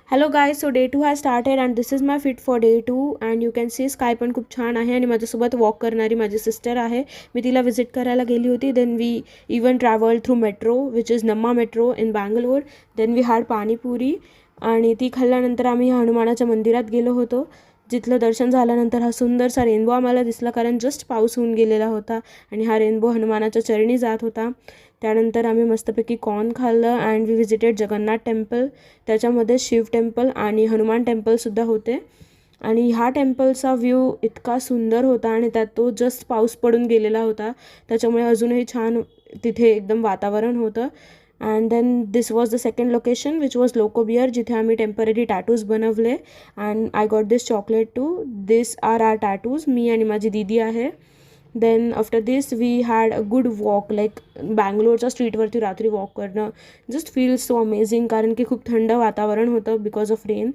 Hello guys, so day 2 has started and this is my fit for day 2 and you can see sky पण खूप छान आहे. आणि माझ्यासोबत वॉक करणारी माझी सिस्टर आहे. मी तिला विजिट करायला गेली होती. Then we even travel through metro which is Namma metro in Bangalore. Then we had panipuri आणि ती खाल्ल्यानंतर आम्ही हनुमानाच्या मंदिरात गेलो होतो, जिथलं दर्शन झाल्यानंतर हा सुंदरसा रेनबो आम्हाला दिसला, कारण जस्ट पाऊस होऊन गेलेला होता आणि हा रेनबो हनुमानाच्या चरणी जात होता. त्यानंतर आम्ही मस्तपैकी कॉर्न खाल्लं and we visited Jagannath temple. त्याच्यामध्ये शिव टेम्पल आणि हनुमान टेम्पलसुद्धा होते. आणि ह्या टेम्पलचा व्ह्यू इतका सुंदर होता आणि त्यात तो जस्ट पाऊस पडून गेलेला होता, त्याच्यामुळे अजूनही छान तिथे एकदम वातावरण होतं. And then this was the second location which was लोकोबियर, जिथे आम्ही टेम्पररी टॅटूज बनवले. And I got this chocolate too. This are are tattoos, मी आणि माझी दीदी आहे. Then after this we had a good walk, like बँगलोरच्या स्ट्रीटवरती रात्री वॉक करणं जस्ट फील्स सो अमेझिंग, कारण की खूप थंड वातावरण होतं बिकॉज ऑफ रेन.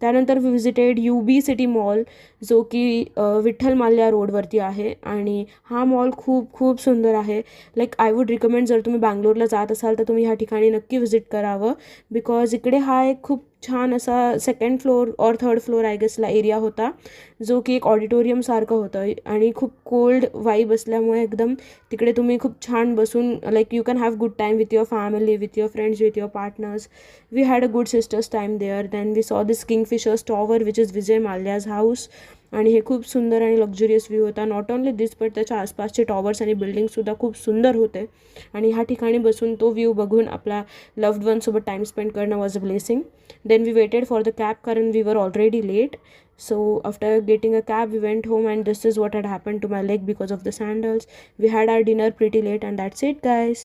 त्यानंतर we visited UB city mall, जो की विठ्ठल माल्या रोडवरती आहे. आणि हा मॉल खूप खूप सुंदर आहे. लाईक आय वूड रिकमेंड, जर तुम्ही बँगलोरला जात असाल तर तुम्ही ह्या ठिकाणी नक्की व्हिजिट करावं. बिकॉज इकडे हा एक खूप छान असा सेकंड फ्लोअर और थर्ड फ्लोअर आय गेसला एरिया होता, जो की एक ऑडिटोरियमसारखं होतं. आणि खूप कोल्ड वाईब असल्यामुळे एकदम तिकडे तुम्ही खूप छान बसून, like you can have good time with your family, with your friends, with your partners. We had a good sisters time there. Then we saw this Kingfishers tower which is Vijay Mallya's house. आणि हे खूप सुंदर आणि luxurious view होता. Not only this but त्याच्या आसपासचे towers आणि बिल्डिंगसुद्धा खूप सुंदर होते. आणि ह्या ठिकाणी बसून तो व्ह्यू बघून आपला लव्ड वनसोबत टाईम स्पेंड करणं was a blessing. Then we waited for the cab, कारण we were already late. So after getting a cab we went home, and this is what had happened to my leg because of the sandals. We had our dinner pretty late, and that's it guys.